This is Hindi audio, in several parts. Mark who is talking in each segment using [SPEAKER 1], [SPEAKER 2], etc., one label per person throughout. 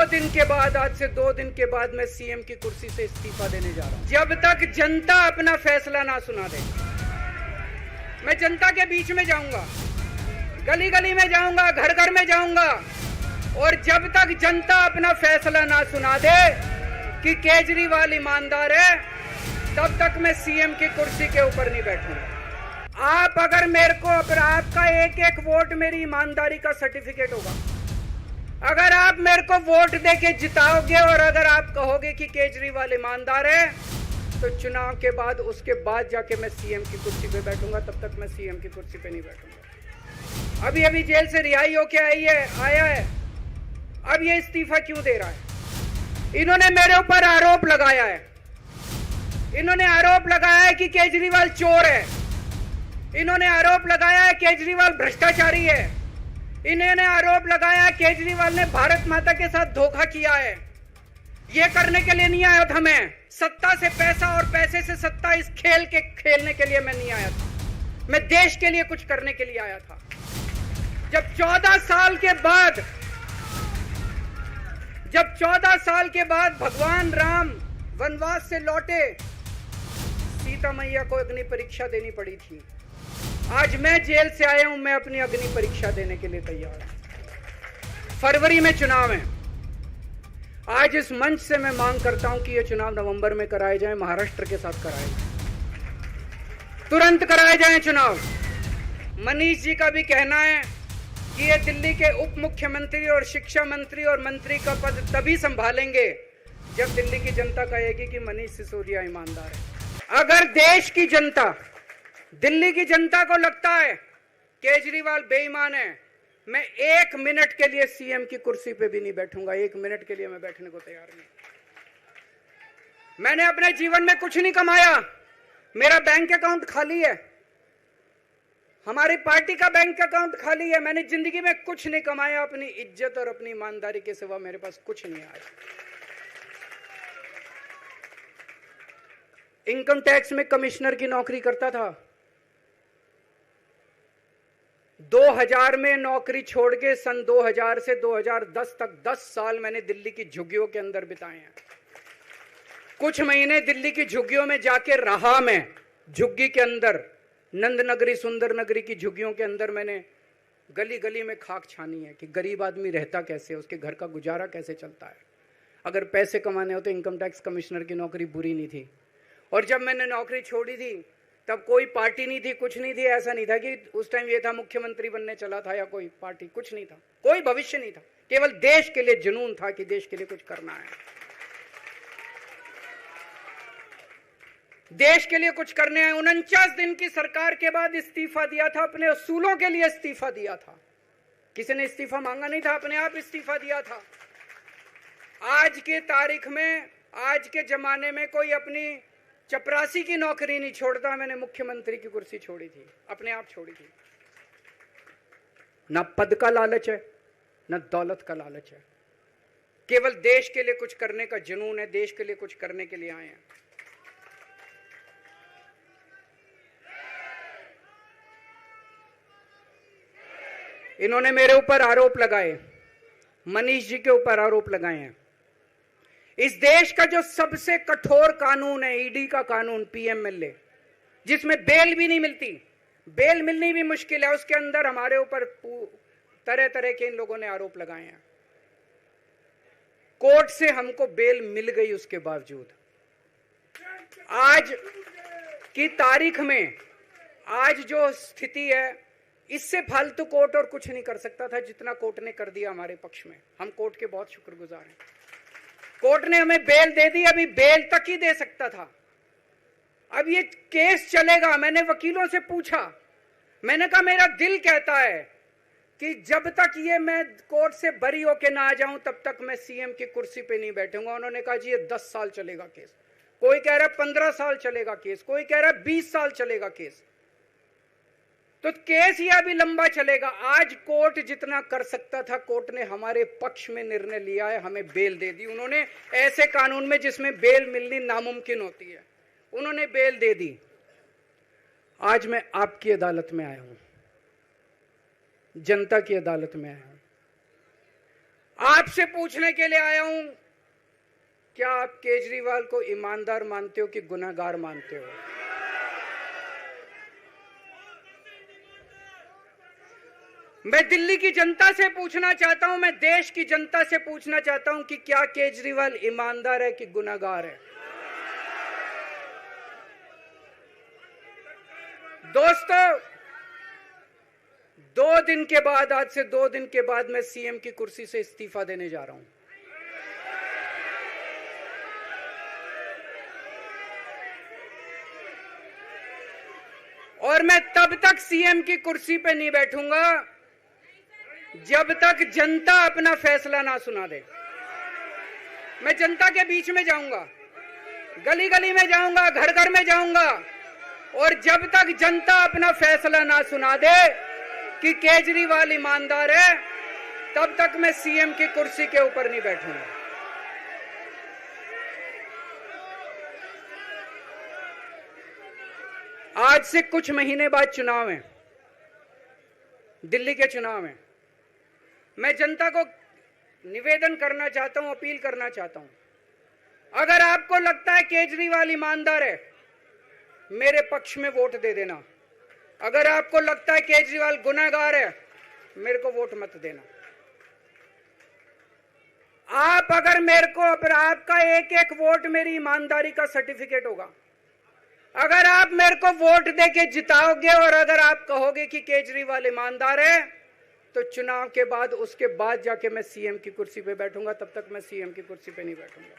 [SPEAKER 1] दिन के बाद, आज से 2 दिन के बाद मैं सीएम की कुर्सी से इस्तीफा देने जा रहा हूं। जब तक जनता अपना फैसला ना सुना दे, मैं जनता के बीच में जाऊंगा, गली गली में जाऊंगा, घर घर में जाऊंगा, और जब तक जनता अपना फैसला ना सुना दे कि केजरीवाल ईमानदार है, तब तक मैं सीएम की कुर्सी के ऊपर नहीं बैठूंगा। आप अगर मेरे को, अगर आपका एक एक वोट मेरी ईमानदारी का सर्टिफिकेट होगा, अगर आप मेरे को वोट देके जिताओगे और अगर आप कहोगे कि केजरीवाल ईमानदार है, तो चुनाव के बाद, उसके बाद जाके मैं सीएम की कुर्सी पे बैठूंगा। तब तक मैं सीएम की कुर्सी पे नहीं बैठूंगा। अभी अभी जेल से रिहाई होके आया है, अब ये इस्तीफा क्यों दे रहा है? इन्होंने मेरे ऊपर आरोप लगाया है, इन्होंने आरोप लगाया है कि केजरीवाल चोर है, इन्होंने आरोप लगाया है केजरीवाल भ्रष्टाचारी है, इन्होंने आरोप लगाया है केजरीवाल ने भारत माता के साथ धोखा किया है। ये करने के लिए नहीं आया था मैं, सत्ता से पैसा और पैसे से सत्ता, इस खेल के खेलने के लिए मैं नहीं आया था। मैं देश के लिए कुछ करने के लिए आया था। जब 14 साल के बाद भगवान राम वनवास से लौटे, सीता मैया को अग्नि परीक्षा देनी पड़ी थी। आज मैं जेल से आया हूं, मैं अपनी अग्नि परीक्षा देने के लिए तैयार हूं। फरवरी में चुनाव है। आज इस मंच से मैं मांग करता हूं कि ये चुनाव नवंबर में कराए जाएं, महाराष्ट्र के साथ कराए जाएं, तुरंत कराए जाएं चुनाव। मनीष जी का भी कहना है कि ये दिल्ली के उप मुख्यमंत्री और शिक्षा मंत्री और मंत्री का पद तभी संभालेंगे जब दिल्ली की जनता कहेगी कि मनीष सिसोदिया ईमानदार है। अगर देश की जनता, दिल्ली की जनता को लगता है केजरीवाल बेईमान है, मैं 1 मिनट के लिए सीएम की कुर्सी पे भी नहीं बैठूंगा। 1 मिनट के लिए मैं बैठने को तैयार नहीं। मैंने अपने जीवन में कुछ नहीं कमाया, मेरा बैंक अकाउंट खाली है, हमारी पार्टी का बैंक अकाउंट खाली है। मैंने जिंदगी में कुछ नहीं कमाया, अपनी इज्जत और अपनी ईमानदारी के सिवा मेरे पास कुछ नहीं आया। इनकम टैक्स में कमिश्नर की नौकरी करता था, 2000 में नौकरी छोड़ के सन 2000 से 2010 तक 10 साल मैंने दिल्ली की झुग्गियों के अंदर बिताए हैं। कुछ महीने दिल्ली की झुग्गियों में जाके रहा मैं, झुग्गी के अंदर, नंद नगरी, सुंदर नगरी की झुग्गियों के अंदर मैंने गली गली में खाक छानी है कि गरीब आदमी रहता कैसे, उसके घर का गुजारा कैसे चलता है। अगर पैसे कमाने हो तो इनकम टैक्स कमिश्नर की नौकरी बुरी नहीं थी। और जब मैंने नौकरी छोड़ी थी तब कोई पार्टी नहीं थी, कुछ नहीं थी। ऐसा नहीं था कि उस टाइम ये था मुख्यमंत्री बनने चला था या कोई पार्टी, कुछ नहीं था, कोई भविष्य नहीं था। केवल देश के लिए जुनून था कि देश के लिए कुछ करना है, देश के लिए कुछ करने हैं। 49 दिन की सरकार के बाद इस्तीफा दिया था, अपने असूलों के लिए इस्तीफा दिया था। किसी ने इस्तीफा मांगा नहीं था, अपने आप इस्तीफा दिया था। आज के तारीख में, आज के जमाने में कोई अपनी चपरासी की नौकरी नहीं छोड़ता। मैंने मुख्यमंत्री की कुर्सी छोड़ी थी, अपने आप छोड़ी थी। ना पद का लालच है, ना दौलत का लालच है, केवल देश के लिए कुछ करने का जुनून है, देश के लिए कुछ करने के लिए आए हैं। इन्होंने मेरे ऊपर आरोप लगाए, मनीष जी के ऊपर आरोप लगाए हैं। इस देश का जो सबसे कठोर कानून है, ईडी का कानून, पीएमएलए, जिसमें बेल भी नहीं मिलती, बेल मिलनी भी मुश्किल है, उसके अंदर हमारे ऊपर तरह तरह के इन लोगों ने आरोप लगाए हैं। कोर्ट से हमको बेल मिल गई, उसके बावजूद आज की तारीख में, आज जो स्थिति है, इससे फालतू कोर्ट और कुछ नहीं कर सकता था जितना कोर्ट ने कर दिया हमारे पक्ष में। हम कोर्ट के बहुत शुक्रगुजार हैं। कोर्ट ने हमें बेल दे दी, अभी बेल तक ही दे सकता था। अब ये केस चलेगा। मैंने वकीलों से पूछा, मैंने कहा मेरा दिल कहता है कि जब तक ये मैं कोर्ट से बरी होके ना आ जाऊं तब तक मैं सीएम की कुर्सी पे नहीं बैठूंगा। उन्होंने कहा जी ये 10 साल चलेगा केस, कोई कह रहा है 15 साल चलेगा केस, कोई कह रहा है 20 साल चलेगा केस। तो केस ये अभी लंबा चलेगा। आज कोर्ट जितना कर सकता था, कोर्ट ने हमारे पक्ष में निर्णय लिया है, हमें बेल दे दी। उन्होंने ऐसे कानून में जिसमें बेल मिलनी नामुमकिन होती है, उन्होंने बेल दे दी। आज मैं आपकी अदालत में आया हूं, जनता की अदालत में आया हूं। आपसे पूछने के लिए आया हूं, क्या आप केजरीवाल को ईमानदार मानते हो कि गुनहगार मानते हो? मैं दिल्ली की जनता से पूछना चाहता हूं, मैं देश की जनता से पूछना चाहता हूं कि क्या केजरीवाल ईमानदार है कि गुनहगार है? दोस्तों, 2 दिन के बाद, आज से 2 दिन के बाद मैं सीएम की कुर्सी से इस्तीफा देने जा रहा हूं। और मैं तब तक सीएम की कुर्सी पे नहीं बैठूंगा जब तक जनता अपना फैसला ना सुना दे। मैं जनता के बीच में जाऊंगा, गली गली में जाऊंगा, घर घर में जाऊंगा, और जब तक जनता अपना फैसला ना सुना दे कि केजरीवाल ईमानदार है, तब तक मैं सीएम की कुर्सी के ऊपर नहीं बैठूंगा। आज से कुछ महीने बाद चुनाव है, दिल्ली के चुनाव हैं। मैं जनता को निवेदन करना चाहता हूं, अपील करना चाहता हूं, अगर आपको लगता है केजरीवाल ईमानदार है, मेरे पक्ष में वोट दे देना। अगर आपको लगता है केजरीवाल गुनहगार है, मेरे को वोट मत देना। आप अगर मेरे को, आपका एक एक वोट मेरी ईमानदारी का सर्टिफिकेट होगा। अगर आप मेरे को वोट देके जिताओगे और अगर आप कहोगे कि केजरीवाल ईमानदार है, तो चुनाव के बाद, उसके बाद जाके मैं सीएम की कुर्सी पे बैठूंगा। तब तक मैं सीएम की कुर्सी पे नहीं बैठूंगा।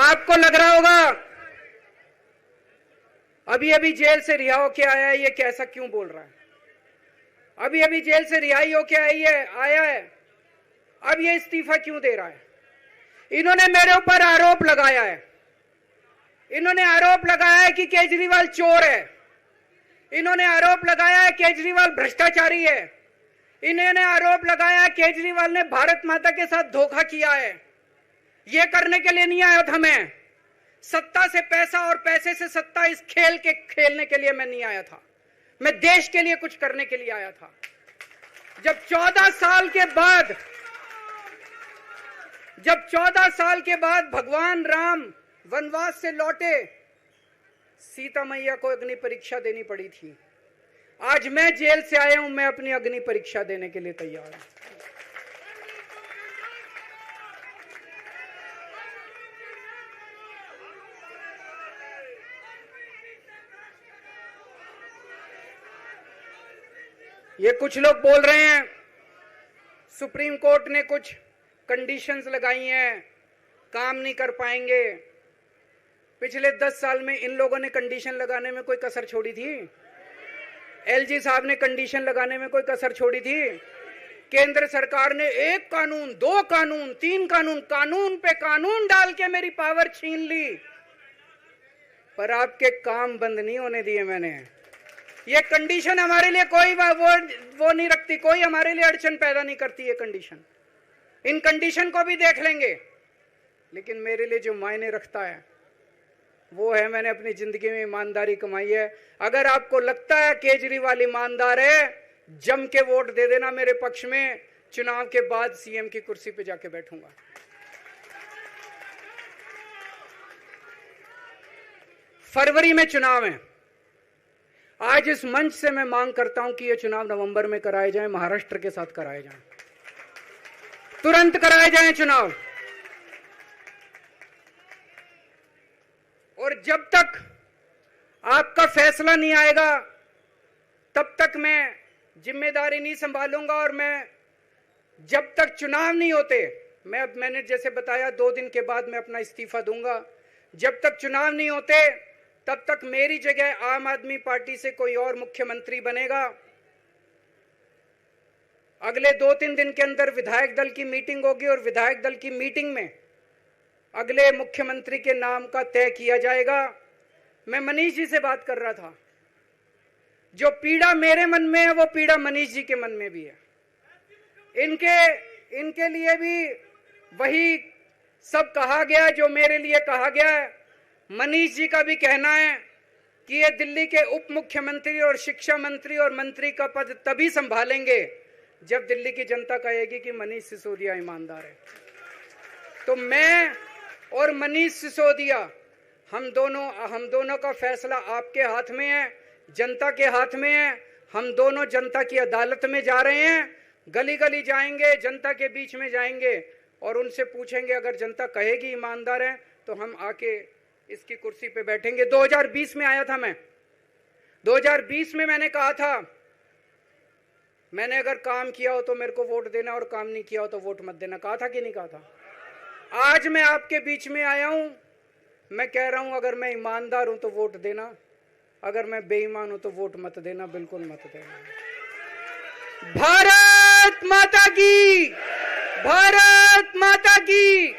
[SPEAKER 1] आपको लग रहा होगा अभी अभी जेल से रिहा होके आया है, ये कैसा क्यों बोल रहा है? अभी अभी जेल से रिहाई होके आया है, अब ये इस्तीफा क्यों दे रहा है? इन्होंने मेरे ऊपर आरोप लगाया है, इन्होंने आरोप लगाया है कि केजरीवाल चोर है, इन्होंने आरोप लगाया है केजरीवाल भ्रष्टाचारी है, इन्होंने आरोप लगाया है केजरीवाल ने भारत माता के साथ धोखा किया है। ये करने के लिए नहीं आया था मैं, सत्ता से पैसा और पैसे से सत्ता, इस खेल के खेलने के लिए मैं नहीं आया था। मैं देश के लिए कुछ करने के लिए आया था। जब 14 साल के बाद भगवान राम वनवास से लौटे, सीता मैया को अग्नि परीक्षा देनी पड़ी थी। आज मैं जेल से आया हूं, मैं अपनी अग्नि परीक्षा देने के लिए तैयार हूं। ये कुछ लोग बोल रहे हैं सुप्रीम कोर्ट ने कुछ कंडीशंस लगाई हैं, काम नहीं कर पाएंगे। पिछले 10 साल में इन लोगों ने कंडीशन लगाने में कोई कसर छोड़ी थी? एलजी साहब ने कंडीशन लगाने में कोई कसर छोड़ी थी? केंद्र सरकार ने 1 कानून, 2 कानून, 3 कानून, कानून पे कानून डाल के मेरी पावर छीन ली, पर आपके काम बंद नहीं होने दिए मैंने। ये कंडीशन हमारे लिए कोई वो नहीं रखती, कोई हमारे लिए अड़चन पैदा नहीं करती ये कंडीशन। इन कंडीशन को भी देख लेंगे, लेकिन मेरे लिए जो मायने रखता है वो है, मैंने अपनी जिंदगी में ईमानदारी कमाई है। अगर आपको लगता है केजरीवाल ईमानदार है, जम के वोट दे देना मेरे पक्ष में। चुनाव के बाद सीएम की कुर्सी पे जाके बैठूंगा। फरवरी में चुनाव है। आज इस मंच से मैं मांग करता हूं कि ये चुनाव नवंबर में कराए जाएं, महाराष्ट्र के साथ कराए जाएं, तुरंत कराए जाएं चुनाव। और जब तक आपका फैसला नहीं आएगा, तब तक मैं जिम्मेदारी नहीं संभालूंगा। और मैं, जब तक चुनाव नहीं होते, मैंने जैसे बताया 2 दिन के बाद मैं अपना इस्तीफा दूंगा। जब तक चुनाव नहीं होते, तब तक मेरी जगह आम आदमी पार्टी से कोई और मुख्यमंत्री बनेगा। अगले 2-3 दिन के अंदर विधायक दल की मीटिंग होगी और विधायक दल की मीटिंग में अगले मुख्यमंत्री के नाम का तय किया जाएगा। मैं मनीष जी से बात कर रहा था, जो पीड़ा मेरे मन में है वो पीड़ा मनीष जी के मन में भी है। इनके लिए भी वही सब कहा गया जो मेरे लिए कहा गया है। मनीष जी का भी कहना है कि ये दिल्ली के उप मुख्यमंत्री और शिक्षा मंत्री और मंत्री का पद तभी संभालेंगे जब दिल्ली की जनता कहेगी कि मनीष सिसोदिया ईमानदार है। तो मैं और मनीष सिसोदिया हम दोनों का फैसला आपके हाथ में है, जनता के हाथ में है। हम दोनों जनता की अदालत में जा रहे हैं, गली गली जाएंगे, जनता के बीच में जाएंगे और उनसे पूछेंगे, अगर जनता कहेगी ईमानदार है तो हम आके इसकी कुर्सी पे बैठेंगे। 2020 में आया था मैं, 2020 में मैंने कहा था, मैंने अगर काम किया हो तो मेरे को वोट देना और काम नहीं किया हो तो वोट मत देना, कहा था कि नहीं कहा था? आज मैं आपके बीच में आया हूं, मैं कह रहा हूं अगर मैं ईमानदार हूं तो वोट देना, अगर मैं बेईमान हूं तो वोट मत देना, बिल्कुल मत देना। भारत माता की, भारत माता की।